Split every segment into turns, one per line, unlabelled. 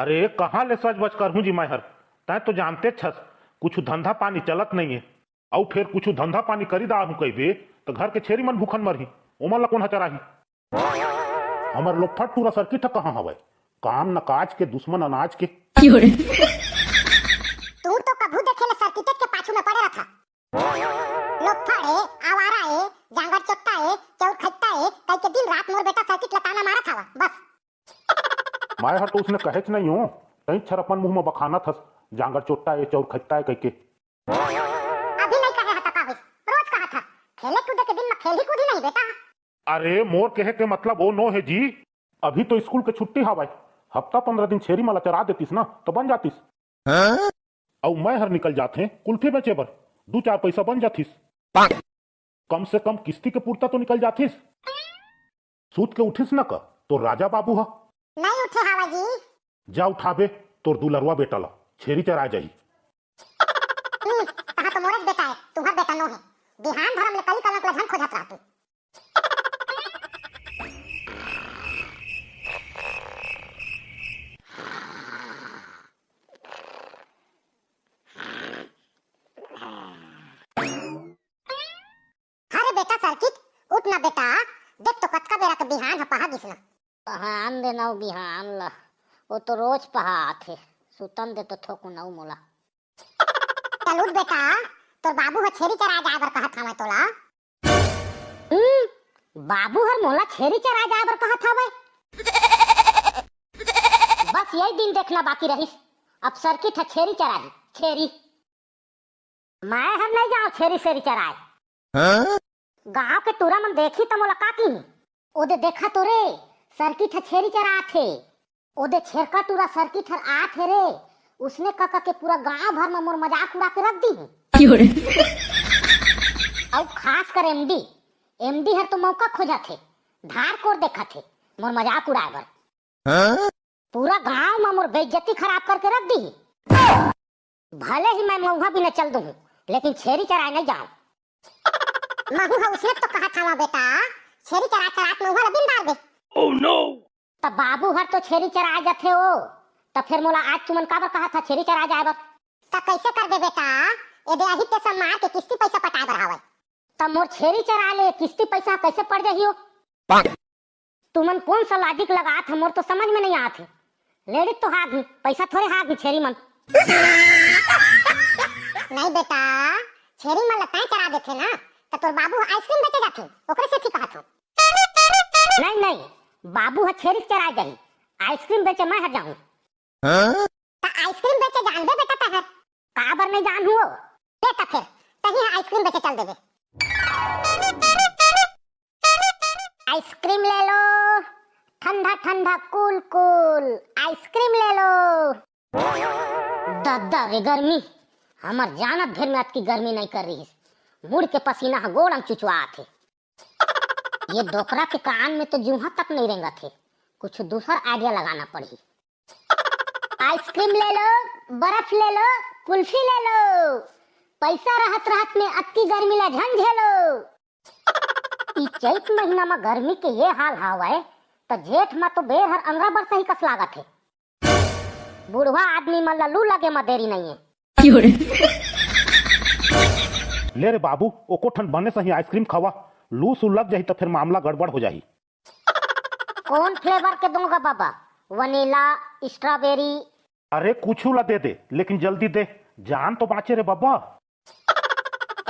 अरे कहाँ ले सच बच कर हूँ जी मैं तै तो जानते छस कुछ धंधा पानी चलत नहीं है। और फिर कुछ धंधा पानी करी दा हूँ कही तो घर के छेरी मन भूखन मरही ओमन ला कौन हचराही। हमर लोग फट पूरा सर्किट कहाँ हवे काम न काज के दुश्मन अनाज के।
तू तो कभू देखे ले सर्किट के पाछू में पड़े रहा। लोग फड़े आवारा है जांगर चट्टा है चौर खट्टा है कई के दिन रात मोर बेटा सर्किट लताना मारा था बस।
मैं तो उसने कहेच नहीं हूँ कहीं छरपन मुंह में बखाना थस जांगर चोट्टा है चौर खट्टा है कह के।
अभी नहीं कहे हता का रोज कहा था खेले कूदे के दिन में खेल ही कूदी नहीं बेटा।
अरे मोर कहे के मतलब वो नो है जी। अभी तो स्कूल के छुट्टी हवाई हफ्ता 15 दिन छेरी माला चरा देतीस ना तो बन जातीस। और मैं हर निकल जाते कुल्फी बेचे बर 2-4 पैसा बन जातीस। कम से कम किस्ती के पूर्ता तो निकल जातीस। सूत के उठिस न का तो राजा बाबू हा
नहीं उठे हवा जी।
जा उठाबे तोर दुलरवा बेटा ला छेरी चरा जाही।
कहा तो मोरे बेटा है तुम्हारा बेटा नो है बिहान धरम ले कली कलंक लधन खोजत रहतू। अरे बेटा सर्किट उठ ना बेटा देख तो कतका बेरा के बिहान ह पहा गिसना।
पहान दे नौ बिहान ला वो तो रोज पहा आथे सुतन दे तो थोकू नौ मोला।
चल उठ बेटा तोर बाबू ह छेरी चरा जाए बर कहत हवे तोला।
बाबू हर मोला छेरी चरा जाए बर कहत हवे। बस यही दिन देखना बाकी रहिस अब सर्किट है छेरी चराही छेरी। मैं हर नहीं जाऊं छेरी सेरी चराए। गांव के टूरा मन देखी तो मोला का की ओदे देखा तो रे सर्किट है छेरी चरा थे ओदे छेरका टूरा सर्किट हर आ थे रे उसने काका के पूरा गांव भर में मोर मजाक उड़ा के रख दी। और खास कर एमडी हर तो मौका खोजा थे धार कोर देखा थे मोर मजाक उड़ाए बर। पूरा गांव में मोर बेइज्जती खराब करके रख दी। भले ही मैं मौहा भी न चल दूं लेकिन छेरी चराए नहीं जाऊं।
महू ह उसने तो कहा था बेटा छेरी चरा चरा के मुंह बिन डाल दे।
ओह नो
तब बाबू हर तो छेरी चरा जाथे हो तब फिर मोला आज तुमन काबर कहा था छेरी चरा जाए बर।
त कैसे कर दे बेटा एदे अही ते सब मार के किस्ती पैसा पटाए बर हवे।
तब मोर छेरी चरा ले किस्ती पैसा कैसे पड़ जाही हो। तुमन कौन सा लॉजिक लगात है मोर तो समझ में नहीं आत है। लेडीज तो हागी पैसा थोड़े हागी छेरी मन।
नहीं बेटा छेरी मन लताए चरा देथे ना त तोर बाबू आइसक्रीम बेचे जाथे ओकरे से ठीक कहत हो।
नहीं बाबू हर छेरी चरा जाही आइसक्रीम बेचे मैं हर जाऊं।
त आइसक्रीम बेचे जान दे बेटा तहर
काबर नहीं जान हुओ
ले त फिर तही आइसक्रीम बेचे चल देबे।
आइसक्रीम ले लो ठंडा ठंडा कूल कूल आइसक्रीम ले लो। दद्दा रे गर्मी हमर जानत भर में अतकी गर्मी नहीं कर रही है मुड़ के पसीना गोड़म चुचुआ थे। ये डोकरा के कान में तो जूहा तक नहीं रेंगा थे कुछ दूसरा आइडिया लगाना पड़ी। आइसक्रीम ले लो बर्फ ले लो कुल्फी ले लो पैसा रहत रहत में अतकी गर्मी ला झंझेलो। ई चैत महीना में गर्मी के ये हाल हवे तो जेठ में तो बेर हर अंगरा बर सही कस लागत है। बुढ़वा आदमी मन ला लू लगे में देरी नहीं है।
ले रे बाबू ओको ठन बने सही आइसक्रीम खावा लू सू लग जाही तो फिर मामला गड़बड़ हो जाही।
कौन फ्लेवर के दूंगा बाबा वनीला स्ट्रॉबेरी।
अरे कुछ ला दे लेकिन जल्दी दे जान तो बाँचे रे बाबा।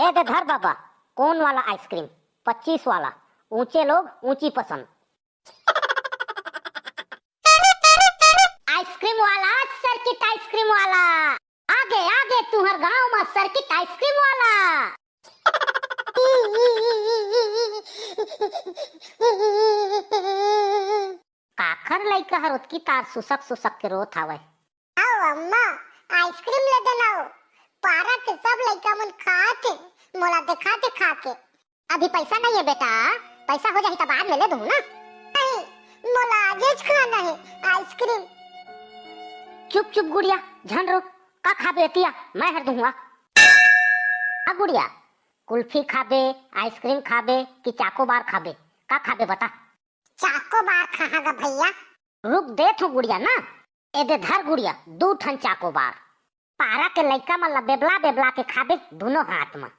ए दे धर बाबा कौन वाला आइसक्रीम 25 वाला ऊंचे लोग ऊंची पसंद। आइसक्रीम वाला सर्किट आइसक्रीम वाला आगे आगे तुम्हार गांव में सर्किट आइसक्रीम वाला। काखर लइका हर उतकी तार सुसक के रोत हवे।
आओ अम्मा आइसक्रीम ले देना पारा के सब लइका मन खाते मोला देखा के खा के। अभी पैसा नहीं है बेटा पैसा हो जाही त बाद में ले दूं ना। नहीं मोला आज खाना है आइसक्रीम।
चुप चुप गुड़िया झन रो का खाबे तिया मैं हर दूंगा। आ गुड़िया कुल्फी खाबे आइसक्रीम खाबे कि चाको बार खाबे का खाबे बता।
चाको बार खाहागा भैया।
रुक दे थो गुड़िया ना एदे धर गुड़िया 2 ठन चाकोबार। पारा के लइका मन ला बेबला बेबला के खाबे दोनों हाथ में।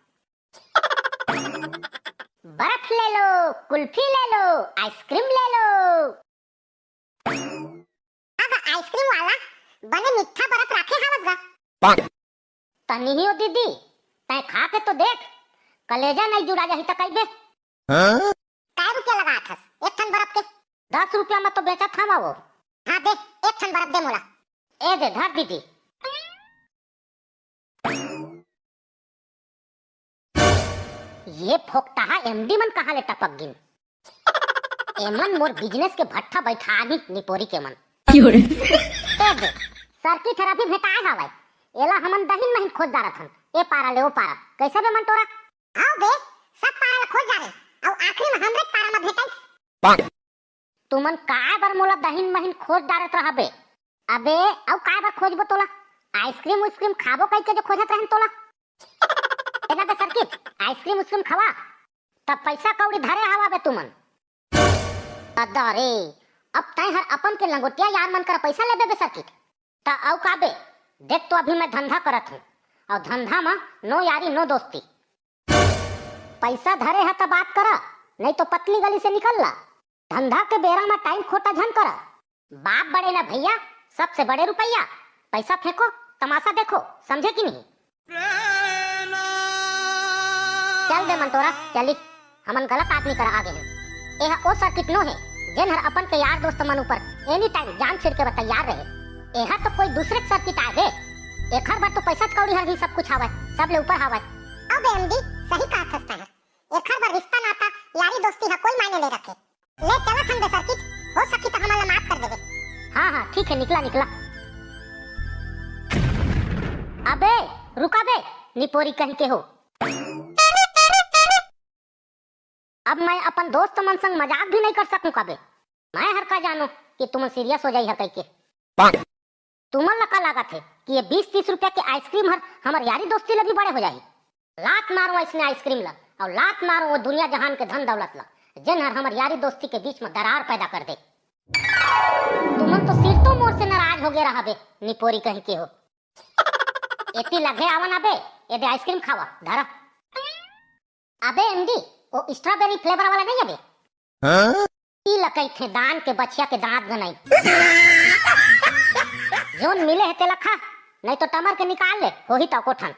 बर्फ ले लो, कुल्फी ले लो, आइसक्रीम ले लो।
अब आइसक्रीम वाला बने मीठा बर्फ रखे हवस गा।
तनी ही हो दीदी, तै खा के तो देख, कलेजा नहीं जुड़ा जाही त कइबे।
काय रुपया लगा थस एक ठन बर्फ के?
10 रुपया में तो बेचा था वो।
हाँ दे, एक ठन बर्फ दे मोला।
ए दे धर दीदी। ये फोकटाहा एमडी मन कहाँ ले टपक गिन। एमन मोर बिजनेस के भट्ठा बैठा दी निपोरी के मन। ए दे सर्किट थेरेपी भेटाए हवाय, एला हमन दहिन महीन खोज दारत हन। ए पारा ले ओ पारा, कैसे बे मन तोरा?
आओ बे, सब पारा ला खोज जा रे, और आखिरी में हमरे पारा में भेटाई।
तुमन काय बर मोला दहिन महीन खोज दारत रहबे? अबे औ काय बर खोजबो तोला? आइसक्रीम उइसक्रीम खाबो कई के जो खोजत रहन तोला। एना बे सर्किट, आइसक्रीम उइसक्रीम खवा, तब पैसा कौड़ी धरे हवा बे तुमन। अदारे, अब तै हर अपन के लंगोटिया यार मन कर पैसा लेबे बे सर्किट। ता औ का बे, देख तो अभी मैं धंधा करत हूँ, और धंधा में नो यारी नो दोस्ती। पैसा धरे है तो बात करा, नहीं तो पतली गली से निकल ला। धंधा के बेरा में टाइम खोटा झन करा। बाप बड़े ना भैया, सबसे बड़े रुपया। पैसा फेंको, तमाशा देखो, समझे कि नहीं? चल दे मंटोरा, चली, हमन गलत आदमी करा आगे हैं। एहा ओ सर्किट नो है जेन हर अपन के यार दोस्त मन ऊपर एनी टाइम जान छिड़के बता यार रहे। एहा तो कोई दूसरे सर्किट आवे। एखर बार तो पैसा कौड़ी हर ही सब कुछ हवय, सब ले ऊपर हवय।
अब एमडी सही कहा थसता है, एखर बार रिश्ता नाता यारी दोस्ती हा कोई मायने नहीं रखे। ले चला खन बे सर्किट, हो सकी तो हमला माफ कर देबे।
हाँ हाँ ठीक है, निकला निकला। अबे रुका बे, निपोरी कहीं के हो। अब मैं अपन दोस्त मन संग मजाक भी नहीं कर सकूं कबे। मैं हर का जानो कि तुम सीरियस हो जाई हतई के। तुमन लका लागत है कि ये 20-30 रुपया के आइसक्रीम हर हमर यारी दोस्ती लगी बड़े हो जाही। लात मारो इसने आइसक्रीम ला, और लात मारो वो दुनिया जहान के धन दौलत ला, जिन हर हमर यारी दोस्ती के बीच में दरार पैदा कर दे। तुमन तो सिर तो मोर से नाराज हो गए रहा बे, निपोरी कहीं के हो। एती लगे आवन अबे, ये दे आइसक्रीम खावा, धरा। अबे एमडी, वो स्ट्रॉबेरी फ्लेवर वाला नहीं अबे? ई लकई थे दान के बछिया के दांत गनाई। जोन मिले है तेला खा, नहीं तो टमर के निकाल ले, हो ही तो कोठन।